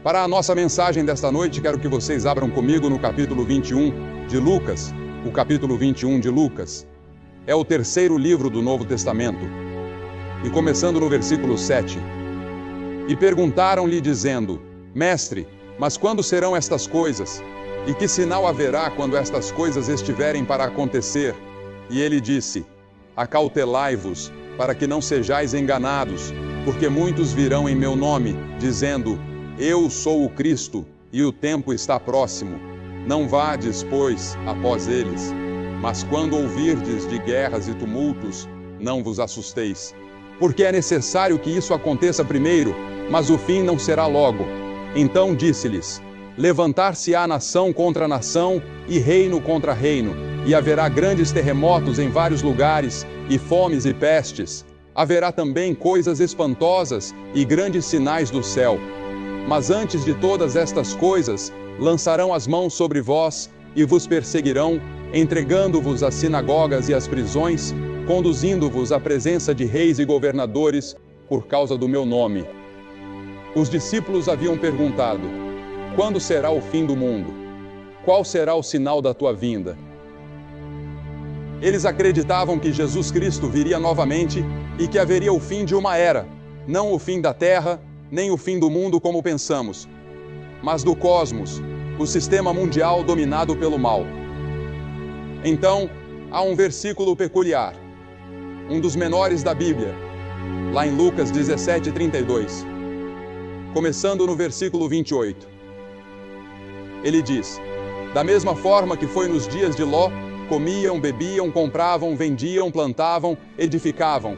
Para a nossa mensagem desta noite, quero que vocês abram comigo no capítulo 21 de Lucas. O capítulo 21 de Lucas é o terceiro livro do Novo Testamento. E começando no versículo 7. E perguntaram-lhe dizendo: Mestre, mas quando serão estas coisas? E que sinal haverá quando estas coisas estiverem para acontecer? E ele disse: Acautelai-vos, para que não sejais enganados, porque muitos virão em meu nome, dizendo: Eu sou o Cristo, e o tempo está próximo. Não vades, pois, após eles. Mas quando ouvirdes de guerras e tumultos, não vos assusteis. Porque é necessário que isso aconteça primeiro, mas o fim não será logo. Então disse-lhes: Levantar-se-á nação contra nação, e reino contra reino, e haverá grandes terremotos em vários lugares, e fomes e pestes. Haverá também coisas espantosas e grandes sinais do céu. Mas antes de todas estas coisas, lançarão as mãos sobre vós, e vos perseguirão, entregando-vos às sinagogas e às prisões, conduzindo-vos à presença de reis e governadores, por causa do meu nome. Os discípulos haviam perguntado: Quando será o fim do mundo? Qual será o sinal da tua vinda? Eles acreditavam que Jesus Cristo viria novamente e que haveria o fim de uma era, não o fim da terra, nem o fim do mundo como pensamos, mas do cosmos, o sistema mundial dominado pelo mal. Então, há um versículo peculiar, um dos menores da Bíblia, lá em Lucas 17:32, começando no versículo 28. Ele diz: Da mesma forma que foi nos dias de Ló, comiam, bebiam, compravam, vendiam, plantavam, edificavam.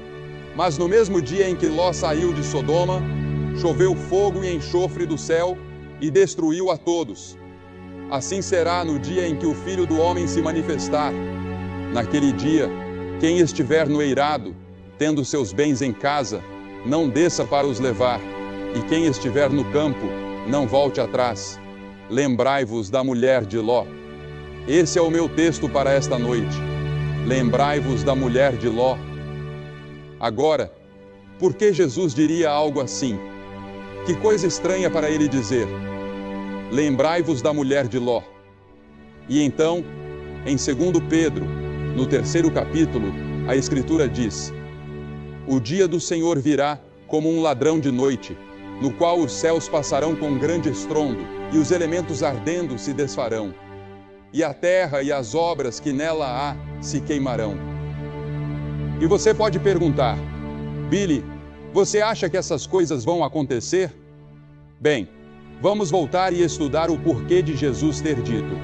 Mas no mesmo dia em que Ló saiu de Sodoma, choveu fogo e enxofre do céu e destruiu a todos. Assim será no dia em que o Filho do Homem se manifestar. Naquele dia, quem estiver no eirado, tendo seus bens em casa, não desça para os levar, e quem estiver no campo, não volte atrás. Lembrai-vos da mulher de Ló. Esse é o meu texto para esta noite. Lembrai-vos da mulher de Ló. Agora, por que Jesus diria algo assim? Que coisa estranha para ele dizer: Lembrai-vos da mulher de Ló. E então, em 2 Pedro, no 3º capítulo, a Escritura diz: O dia do Senhor virá como um ladrão de noite, no qual os céus passarão com grande estrondo, e os elementos ardendo se desfarão, e a terra e as obras que nela há se queimarão. E você pode perguntar: Billy, você acha que essas coisas vão acontecer? Bem, vamos voltar e estudar o porquê de Jesus ter dito: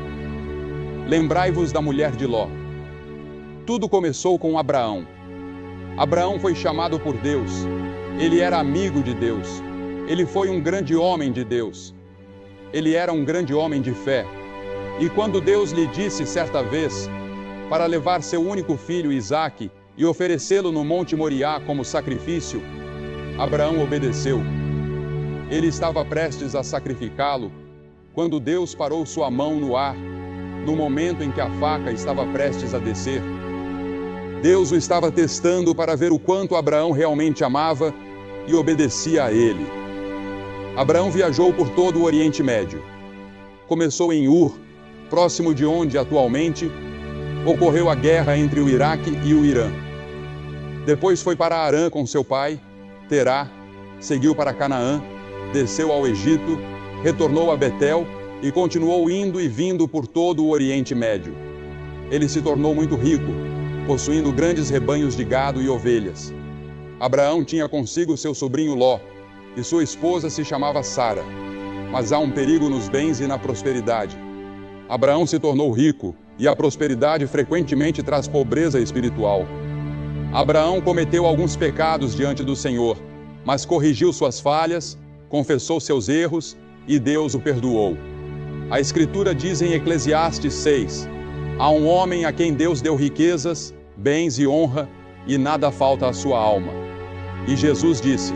Lembrai-vos da mulher de Ló. Tudo começou com Abraão. Abraão foi chamado por Deus. Ele era amigo de Deus. Ele foi um grande homem de Deus. Ele era um grande homem de fé. E quando Deus lhe disse certa vez para levar seu único filho Isaque e oferecê-lo no Monte Moriá como sacrifício, Abraão obedeceu. Ele estava prestes a sacrificá-lo quando Deus parou sua mão no ar, no momento em que a faca estava prestes a descer. Deus o estava testando para ver o quanto Abraão realmente amava e obedecia a ele. Abraão viajou por todo o Oriente Médio. Começou em Ur, próximo de onde, atualmente, ocorreu a guerra entre o Iraque e o Irã. Depois foi para Harã com seu pai, Terá, seguiu para Canaã, desceu ao Egito, retornou a Betel e continuou indo e vindo por todo o Oriente Médio. Ele se tornou muito rico, possuindo grandes rebanhos de gado e ovelhas. Abraão tinha consigo seu sobrinho Ló, e sua esposa se chamava Sara. Mas há um perigo nos bens e na prosperidade. Abraão se tornou rico, e a prosperidade frequentemente traz pobreza espiritual. Abraão cometeu alguns pecados diante do Senhor, mas corrigiu suas falhas, confessou seus erros, e Deus o perdoou. A Escritura diz em Eclesiastes 6, há um homem a quem Deus deu riquezas, bens e honra, e nada falta à sua alma. E Jesus disse: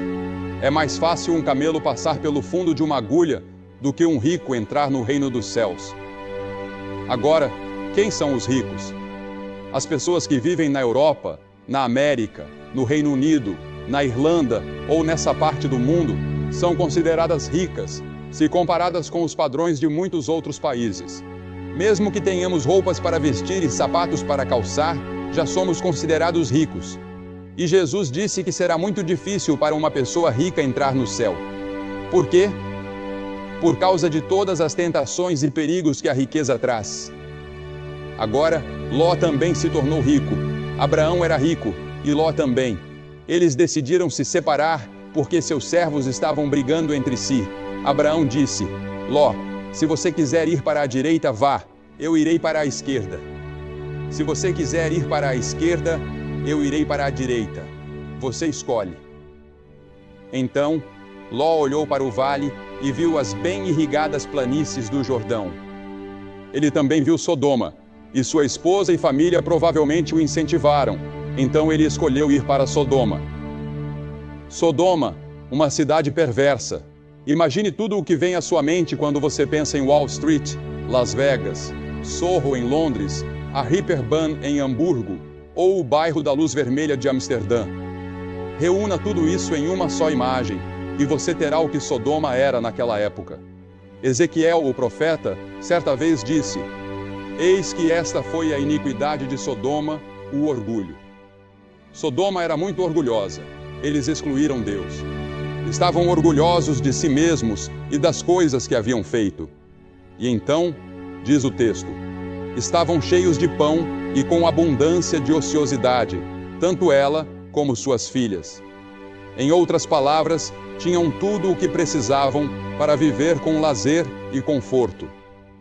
é mais fácil um camelo passar pelo fundo de uma agulha do que um rico entrar no reino dos céus. Agora, quem são os ricos? As pessoas que vivem na Europa, na América, no Reino Unido, na Irlanda ou nessa parte do mundo são consideradas ricas, se comparadas com os padrões de muitos outros países. Mesmo que tenhamos roupas para vestir e sapatos para calçar, já somos considerados ricos. E Jesus disse que será muito difícil para uma pessoa rica entrar no céu. Por quê? Por causa de todas as tentações e perigos que a riqueza traz. Agora, Ló também se tornou rico. Abraão era rico, e Ló também. Eles decidiram se separar porque seus servos estavam brigando entre si. Abraão disse: Ló, se você quiser ir para a direita, vá, eu irei para a esquerda. Se você quiser ir para a esquerda, eu irei para a direita. Você escolhe. Então, Ló olhou para o vale e viu as bem irrigadas planícies do Jordão. Ele também viu Sodoma, e sua esposa e família provavelmente o incentivaram. Então ele escolheu ir para Sodoma. Sodoma, uma cidade perversa. Imagine tudo o que vem à sua mente quando você pensa em Wall Street, Las Vegas, Soho em Londres, a Reeperbahn em Hamburgo, ou o bairro da Luz Vermelha de Amsterdã. Reúna tudo isso em uma só imagem, e você terá o que Sodoma era naquela época. Ezequiel, o profeta, certa vez disse: Eis que esta foi a iniquidade de Sodoma, o orgulho. Sodoma era muito orgulhosa. Eles excluíram Deus. Estavam orgulhosos de si mesmos e das coisas que haviam feito. E então, diz o texto, estavam cheios de pão e com abundância de ociosidade, tanto ela como suas filhas. Em outras palavras, tinham tudo o que precisavam para viver com lazer e conforto.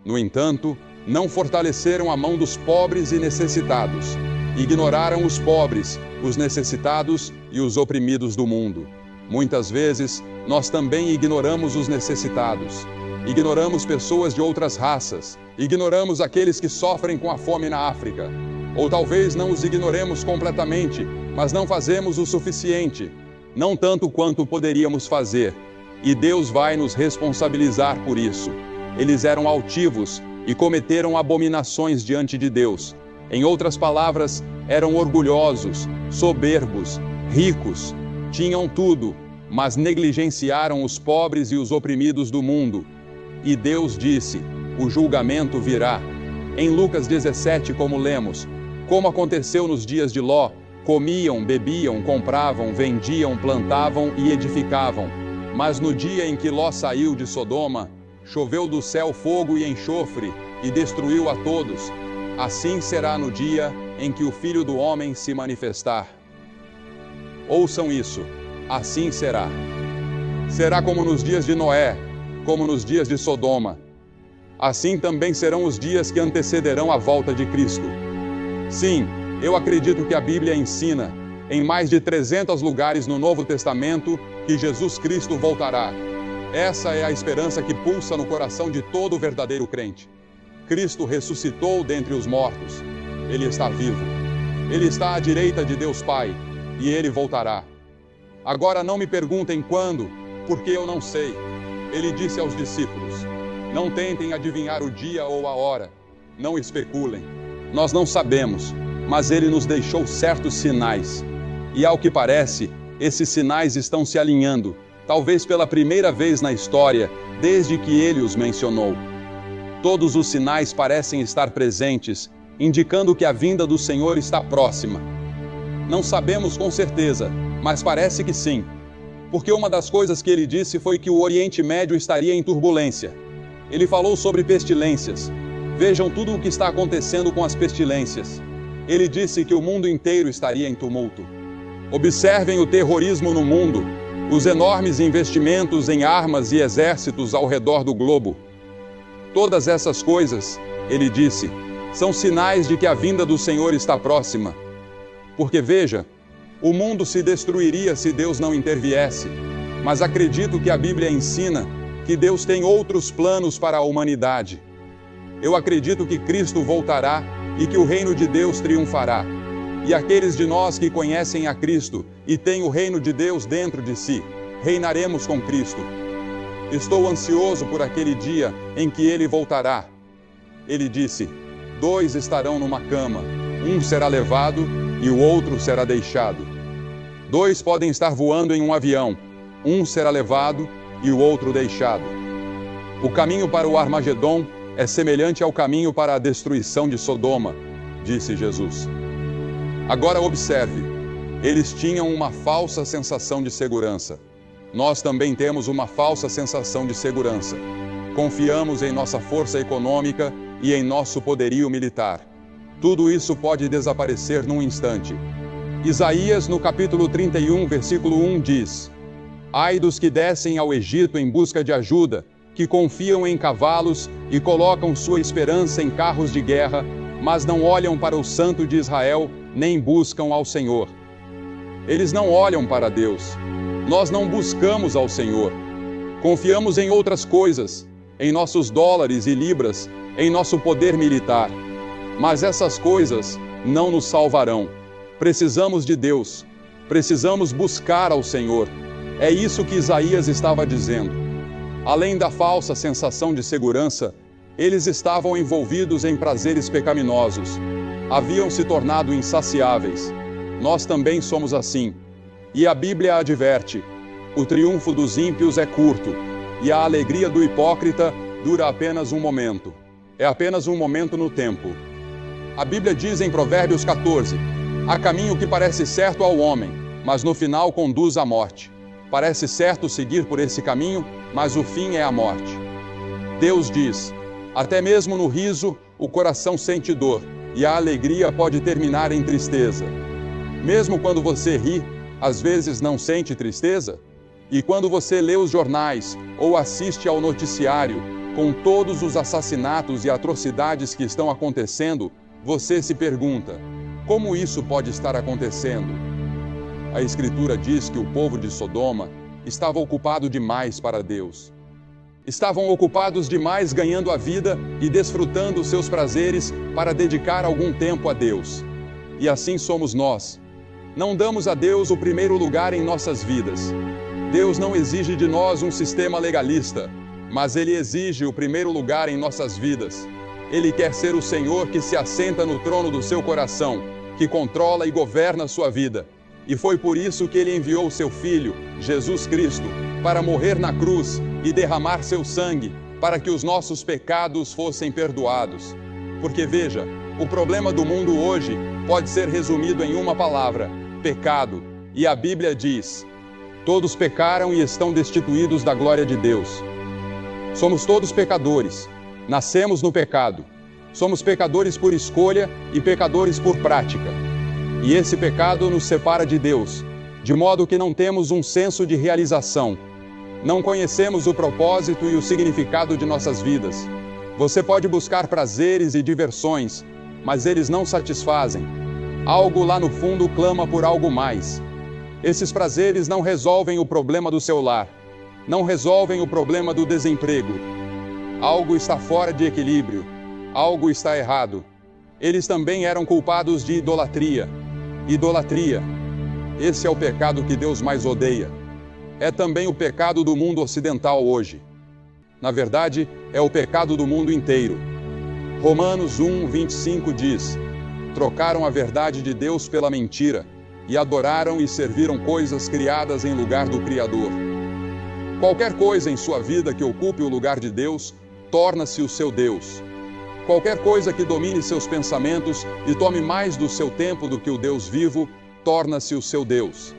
No entanto, não fortaleceram a mão dos pobres e necessitados. Ignoraram os pobres, os necessitados e os oprimidos do mundo. Muitas vezes, nós também ignoramos os necessitados. Ignoramos pessoas de outras raças. Ignoramos aqueles que sofrem com a fome na África. Ou talvez não os ignoremos completamente, mas não fazemos o suficiente. Não tanto quanto poderíamos fazer. E Deus vai nos responsabilizar por isso. Eles eram altivos e cometeram abominações diante de Deus. Em outras palavras, eram orgulhosos, soberbos, ricos. Tinham tudo, mas negligenciaram os pobres e os oprimidos do mundo. E Deus disse: o julgamento virá. Em Lucas 17, como lemos, como aconteceu nos dias de Ló, comiam, bebiam, compravam, vendiam, plantavam e edificavam. Mas no dia em que Ló saiu de Sodoma, choveu do céu fogo e enxofre, e destruiu a todos. Assim será no dia em que o Filho do Homem se manifestar. Ouçam isso, assim será. Será como nos dias de Noé, como nos dias de Sodoma. Assim também serão os dias que antecederão a volta de Cristo. Sim, eu acredito que a Bíblia ensina, em mais de 300 lugares no Novo Testamento, que Jesus Cristo voltará. Essa é a esperança que pulsa no coração de todo verdadeiro crente. Cristo ressuscitou dentre os mortos. Ele está vivo. Ele está à direita de Deus Pai, e Ele voltará. Agora não me perguntem quando, porque eu não sei. Ele disse aos discípulos: não tentem adivinhar o dia ou a hora. Não especulem. Nós não sabemos, mas Ele nos deixou certos sinais. E ao que parece, esses sinais estão se alinhando, talvez pela primeira vez na história, desde que Ele os mencionou. Todos os sinais parecem estar presentes, indicando que a vinda do Senhor está próxima. Não sabemos com certeza, mas parece que sim. Porque uma das coisas que ele disse foi que o Oriente Médio estaria em turbulência. Ele falou sobre pestilências. Vejam tudo o que está acontecendo com as pestilências. Ele disse que o mundo inteiro estaria em tumulto. Observem o terrorismo no mundo, os enormes investimentos em armas e exércitos ao redor do globo. Todas essas coisas, ele disse, são sinais de que a vinda do Senhor está próxima. Porque veja, o mundo se destruiria se Deus não interviesse. Mas acredito que a Bíblia ensina que Deus tem outros planos para a humanidade. Eu acredito que Cristo voltará e que o reino de Deus triunfará. E aqueles de nós que conhecem a Cristo e têm o reino de Deus dentro de si, reinaremos com Cristo. Estou ansioso por aquele dia em que Ele voltará. Ele disse: 2 estarão numa cama, um será levado e o outro será deixado. 2 podem estar voando em um avião, um será levado e o outro deixado. O caminho para o Armagedom é semelhante ao caminho para a destruição de Sodoma, disse Jesus. Agora observe, eles tinham uma falsa sensação de segurança. Nós também temos uma falsa sensação de segurança. Confiamos em nossa força econômica e em nosso poderio militar. Tudo isso pode desaparecer num instante. Isaías, no capítulo 31, versículo 1, diz: Ai dos que descem ao Egito em busca de ajuda, que confiam em cavalos e colocam sua esperança em carros de guerra, mas não olham para o Santo de Israel, nem buscam ao Senhor. Eles não olham para Deus. Nós não buscamos ao Senhor. Confiamos em outras coisas, em nossos dólares e libras, em nosso poder militar. Mas essas coisas não nos salvarão. Precisamos de Deus. Precisamos buscar ao Senhor. É isso que Isaías estava dizendo. Além da falsa sensação de segurança, eles estavam envolvidos em prazeres pecaminosos. Haviam se tornado insaciáveis. Nós também somos assim. E a Bíblia adverte: o triunfo dos ímpios é curto, e a alegria do hipócrita dura apenas um momento. É apenas um momento no tempo. A Bíblia diz em Provérbios 14: há caminho que parece certo ao homem, mas no final conduz à morte. Parece certo seguir por esse caminho, mas o fim é a morte. Deus diz: até mesmo no riso, o coração sente dor, e a alegria pode terminar em tristeza. Mesmo quando você ri, às vezes não sente tristeza? E quando você lê os jornais ou assiste ao noticiário, com todos os assassinatos e atrocidades que estão acontecendo, você se pergunta: como isso pode estar acontecendo? A Escritura diz que o povo de Sodoma estava ocupado demais para Deus. Estavam ocupados demais ganhando a vida e desfrutando seus prazeres para dedicar algum tempo a Deus. E assim somos nós. Não damos a Deus o primeiro lugar em nossas vidas. Deus não exige de nós um sistema legalista, mas Ele exige o primeiro lugar em nossas vidas. Ele quer ser o Senhor que se assenta no trono do seu coração, que controla e governa a sua vida. E foi por isso que Ele enviou seu Filho, Jesus Cristo, para morrer na cruz e derramar seu sangue, para que os nossos pecados fossem perdoados. Porque veja, o problema do mundo hoje pode ser resumido em uma palavra: pecado. E a Bíblia diz: todos pecaram e estão destituídos da glória de Deus. Somos todos pecadores. Nascemos no pecado. Somos pecadores por escolha e pecadores por prática. E esse pecado nos separa de Deus, de modo que não temos um senso de realização. Não conhecemos o propósito e o significado de nossas vidas. Você pode buscar prazeres e diversões, mas eles não satisfazem. Algo lá no fundo clama por algo mais. Esses prazeres não resolvem o problema do seu lar, não resolvem o problema do desemprego. Algo está fora de equilíbrio, algo está errado. Eles também eram culpados de idolatria. Idolatria. Esse é o pecado que Deus mais odeia. É também o pecado do mundo ocidental hoje. Na verdade, é o pecado do mundo inteiro. Romanos 1:25 diz: trocaram a verdade de Deus pela mentira, e adoraram e serviram coisas criadas em lugar do Criador. Qualquer coisa em sua vida que ocupe o lugar de Deus, torna-se o seu Deus. Qualquer coisa que domine seus pensamentos e tome mais do seu tempo do que o Deus vivo, torna-se o seu Deus.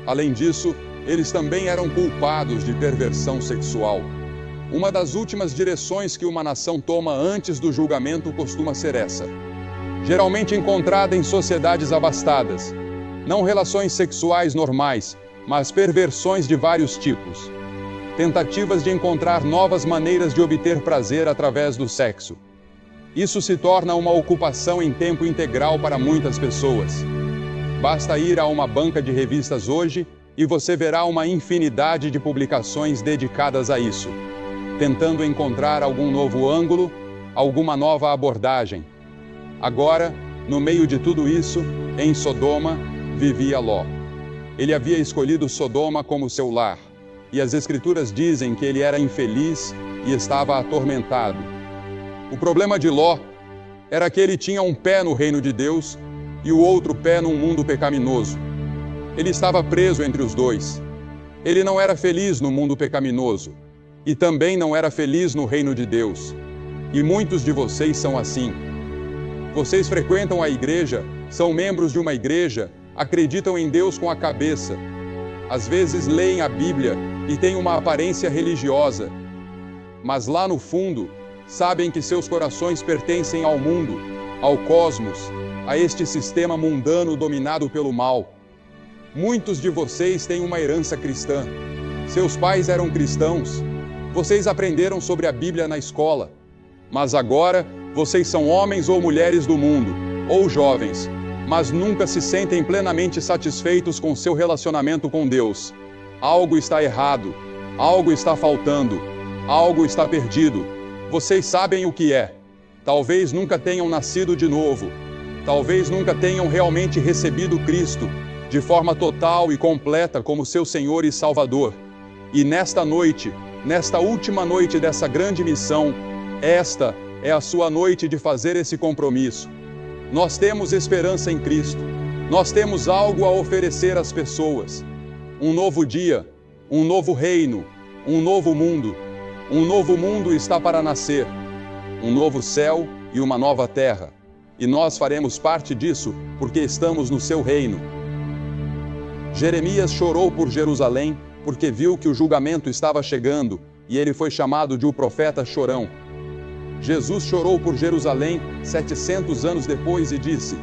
Além disso, eles também eram culpados de perversão sexual. Uma das últimas direções que uma nação toma antes do julgamento costuma ser essa. Geralmente encontrada em sociedades abastadas. Não relações sexuais normais, mas perversões de vários tipos. Tentativas de encontrar novas maneiras de obter prazer através do sexo. Isso se torna uma ocupação em tempo integral para muitas pessoas. Basta ir a uma banca de revistas hoje e você verá uma infinidade de publicações dedicadas a isso, tentando encontrar algum novo ângulo, alguma nova abordagem. Agora, no meio de tudo isso, em Sodoma, vivia Ló. Ele havia escolhido Sodoma como seu lar, e as Escrituras dizem que ele era infeliz e estava atormentado. O problema de Ló era que ele tinha um pé no reino de Deus e o outro pé num mundo pecaminoso. Ele estava preso entre os dois. Ele não era feliz no mundo pecaminoso. e também não era feliz no reino de Deus. E muitos de vocês são assim. Vocês frequentam a igreja, são membros de uma igreja, acreditam em Deus com a cabeça. Às vezes leem a Bíblia e têm uma aparência religiosa. Mas lá no fundo, sabem que seus corações pertencem ao mundo, ao cosmos, a este sistema mundano dominado pelo mal. Muitos de vocês têm uma herança cristã. Seus pais eram cristãos. Vocês aprenderam sobre a Bíblia na escola. Mas agora, vocês são homens ou mulheres do mundo, ou jovens, mas nunca se sentem plenamente satisfeitos com seu relacionamento com Deus. Algo está errado, algo está faltando, algo está perdido. Vocês sabem o que é. Talvez nunca tenham nascido de novo. Talvez nunca tenham realmente recebido Cristo de forma total e completa como seu Senhor e Salvador. E nesta noite, nesta última noite dessa grande missão, esta é a sua noite de fazer esse compromisso. Nós temos esperança em Cristo. Nós temos algo a oferecer às pessoas. Um novo dia, um novo reino, um novo mundo. Um novo mundo está para nascer. Um novo céu e uma nova terra. E nós faremos parte disso porque estamos no seu reino. Jeremias chorou por Jerusalém porque viu que o julgamento estava chegando e ele foi chamado de o profeta chorão. Jesus chorou por Jerusalém 700 anos depois e disse: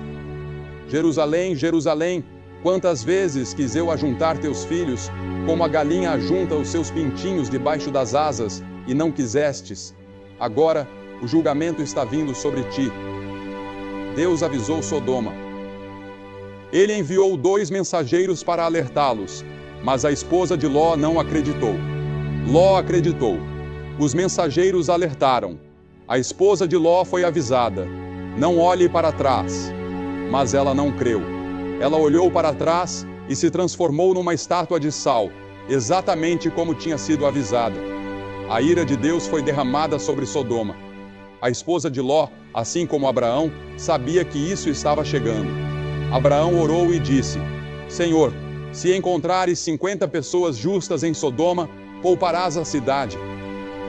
Jerusalém, Jerusalém, quantas vezes quis eu ajuntar teus filhos, como a galinha ajunta os seus pintinhos debaixo das asas, e não quisestes. Agora o julgamento está vindo sobre ti. Deus avisou Sodoma. Ele enviou 2 mensageiros para alertá-los, mas a esposa de Ló não acreditou. Ló acreditou. Os mensageiros alertaram. A esposa de Ló foi avisada: não olhe para trás. Mas ela não creu. Ela olhou para trás e se transformou numa estátua de sal, exatamente como tinha sido avisada. A ira de Deus foi derramada sobre Sodoma. A esposa de Ló, assim como Abraão, sabia que isso estava chegando. Abraão orou e disse: Senhor, se encontrares 50 pessoas justas em Sodoma, pouparás a cidade.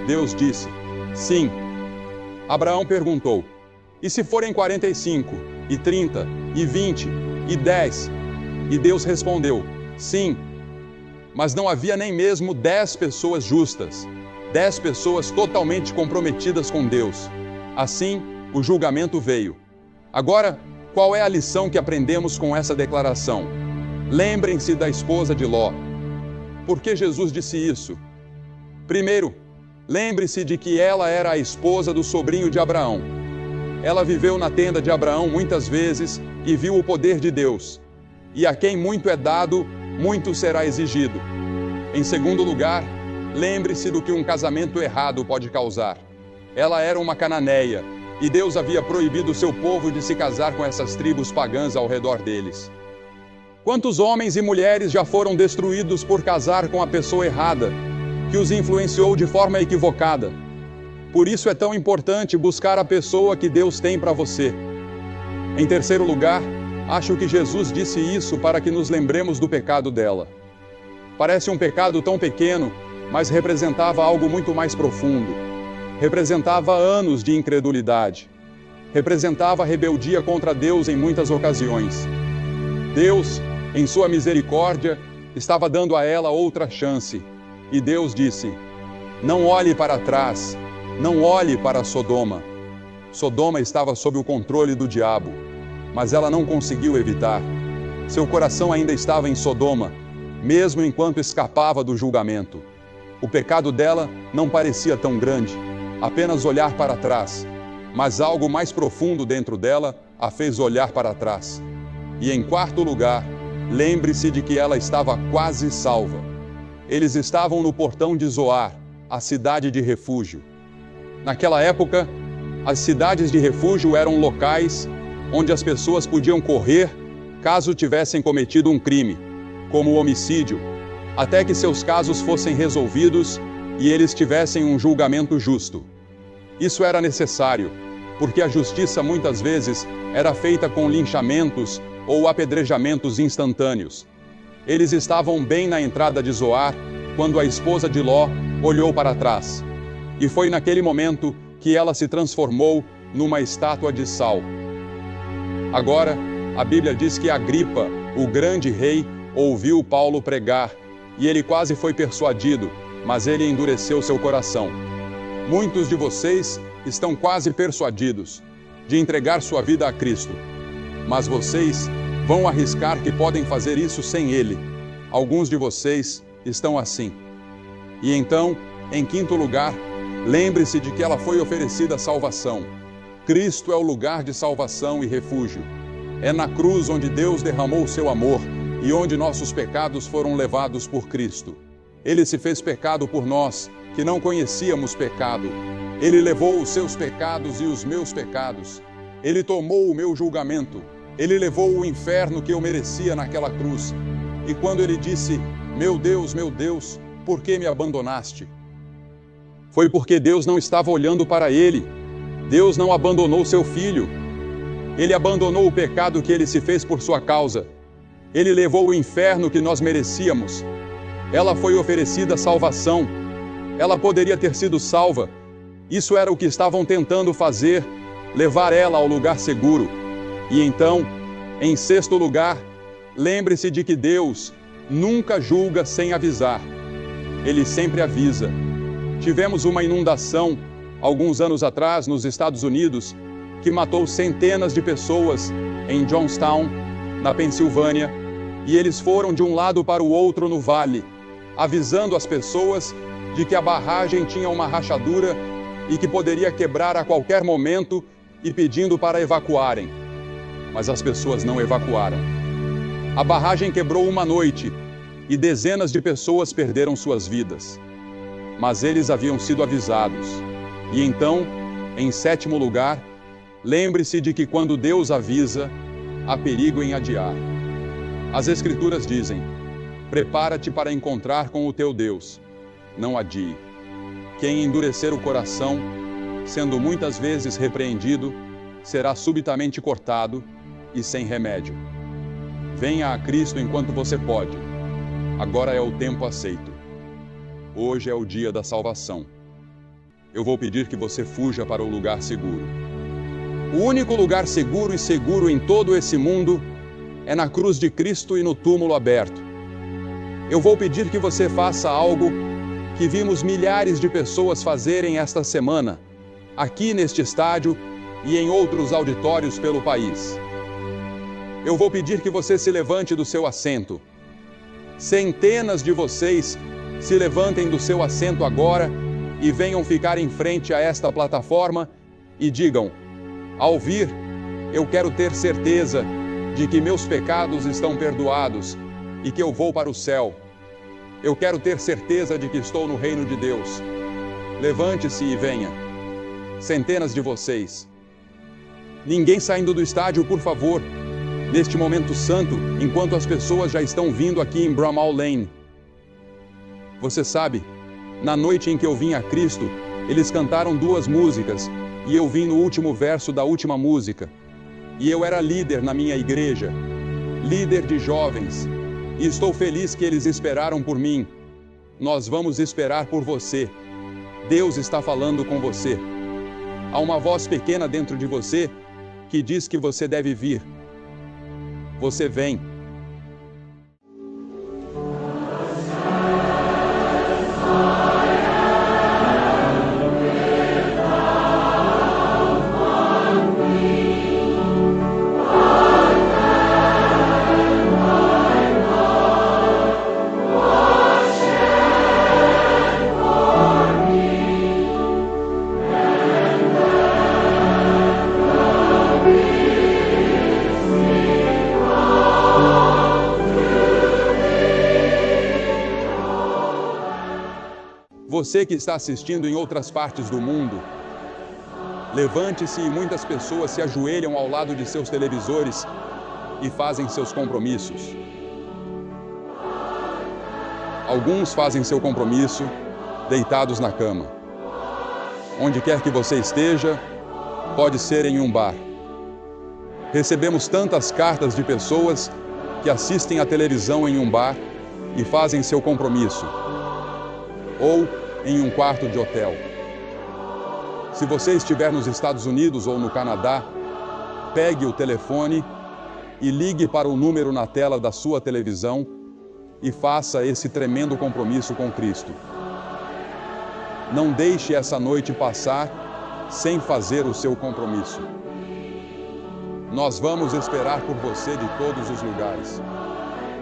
Deus disse: sim. Abraão perguntou: e se forem 45, e 30, e 20, e 10? E Deus respondeu: sim. Mas não havia nem mesmo 10 pessoas justas, 10 pessoas totalmente comprometidas com Deus. Assim, o julgamento veio. Agora, qual é a lição que aprendemos com essa declaração? Lembrem-se da esposa de Ló. Por que Jesus disse isso? Primeiro, lembre-se de que ela era a esposa do sobrinho de Abraão. Ela viveu na tenda de Abraão muitas vezes e viu o poder de Deus. E a quem muito é dado, muito será exigido. Em segundo lugar, lembre-se do que um casamento errado pode causar. Ela era uma cananeia, e Deus havia proibido o seu povo de se casar com essas tribos pagãs ao redor deles. Quantos homens e mulheres já foram destruídos por casar com a pessoa errada, que os influenciou de forma equivocada? Por isso é tão importante buscar a pessoa que Deus tem para você. Em terceiro lugar, acho que Jesus disse isso para que nos lembremos do pecado dela. Parece um pecado tão pequeno, mas representava algo muito mais profundo. Representava anos de incredulidade. Representava rebeldia contra Deus em muitas ocasiões. Deus, em sua misericórdia, estava dando a ela outra chance. E Deus disse: não olhe para trás, não olhe para Sodoma. Sodoma estava sob o controle do diabo, mas ela não conseguiu evitar. Seu coração ainda estava em Sodoma, mesmo enquanto escapava do julgamento. O pecado dela não parecia tão grande, apenas olhar para trás, mas algo mais profundo dentro dela a fez olhar para trás. E em quarto lugar, lembre-se de que ela estava quase salva. Eles estavam no portão de Zoar, a cidade de refúgio. Naquela época, as cidades de refúgio eram locais onde as pessoas podiam correr caso tivessem cometido um crime, como o homicídio, até que seus casos fossem resolvidos e eles tivessem um julgamento justo. Isso era necessário, porque a justiça muitas vezes era feita com linchamentos ou apedrejamentos instantâneos. Eles estavam bem na entrada de Zoar quando a esposa de Ló olhou para trás. E foi naquele momento que ela se transformou numa estátua de sal. Agora, a Bíblia diz que Agripa, o grande rei, ouviu Paulo pregar, e ele quase foi persuadido, mas ele endureceu seu coração. Muitos de vocês estão quase persuadidos de entregar sua vida a Cristo, mas vocês vão arriscar que podem fazer isso sem Ele. Alguns de vocês estão assim. E então, em quinto lugar, lembre-se de que ela foi oferecida a salvação. Cristo é o lugar de salvação e refúgio. É na cruz onde Deus derramou o seu amor e onde nossos pecados foram levados por Cristo. Ele se fez pecado por nós, que não conhecíamos pecado. Ele levou os seus pecados e os meus pecados. Ele tomou o meu julgamento. Ele levou o inferno que eu merecia naquela cruz. E quando ele disse, meu Deus, por que me abandonaste? Foi porque Deus não estava olhando para ele. Deus não abandonou seu filho. Ele abandonou o pecado que ele se fez por sua causa. Ele levou o inferno que nós merecíamos. Ela foi oferecida salvação. Ela poderia ter sido salva. Isso era o que estavam tentando fazer, levar ela ao lugar seguro. E então, em sexto lugar, lembre-se de que Deus nunca julga sem avisar. Ele sempre avisa. Tivemos uma inundação, alguns anos atrás, nos Estados Unidos, que matou centenas de pessoas em Johnstown, na Pensilvânia, e eles foram de um lado para o outro no vale, avisando as pessoas de que a barragem tinha uma rachadura e que poderia quebrar a qualquer momento e pedindo para evacuarem. Mas as pessoas não evacuaram. A barragem quebrou uma noite e dezenas de pessoas perderam suas vidas. Mas eles haviam sido avisados. E então, em sétimo lugar, lembre-se de que quando Deus avisa, há perigo em adiar. As Escrituras dizem, prepara-te para encontrar com o teu Deus, não adie. Quem endurecer o coração, sendo muitas vezes repreendido, será subitamente cortado e sem remédio. Venha a Cristo enquanto você pode. Agora é o tempo aceito. Hoje é o dia da salvação. Eu vou pedir que você fuja para o lugar seguro. O único lugar seguro e seguro em todo esse mundo é na cruz de Cristo e no túmulo aberto. Eu vou pedir que você faça algo que vimos milhares de pessoas fazerem esta semana, aqui neste estádio e em outros auditórios pelo país. Eu vou pedir que você se levante do seu assento. Centenas de vocês se levantem do seu assento agora e venham ficar em frente a esta plataforma e digam, ao vir, eu quero ter certeza de que meus pecados estão perdoados e que eu vou para o céu. Eu quero ter certeza de que estou no reino de Deus. Levante-se e venha. Centenas de vocês. Ninguém saindo do estádio, por favor. Neste momento santo, enquanto as pessoas já estão vindo aqui em Bramall Lane. Você sabe, na noite em que eu vim a Cristo, eles cantaram 2 músicas e eu vim no último verso da última música. E eu era líder na minha igreja, líder de jovens. E estou feliz que eles esperaram por mim. Nós vamos esperar por você. Deus está falando com você. Há uma voz pequena dentro de você que diz que você deve vir. Você vem. Você que está assistindo em outras partes do mundo, levante-se e muitas pessoas se ajoelham ao lado de seus televisores e fazem seus compromissos. Alguns fazem seu compromisso deitados na cama. Onde quer que você esteja, pode ser em um bar. Recebemos tantas cartas de pessoas que assistem à televisão em um bar e fazem seu compromisso. Ou em um quarto de hotel. Se você estiver nos Estados Unidos ou no Canadá, pegue o telefone e ligue para o número na tela da sua televisão e faça esse tremendo compromisso com Cristo. Não deixe essa noite passar sem fazer o seu compromisso. Nós vamos esperar por você de todos os lugares,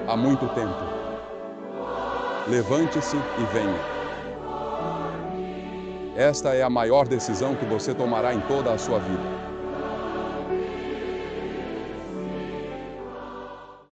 há muito tempo. Levante-se e venha. Esta é a maior decisão que você tomará em toda a sua vida.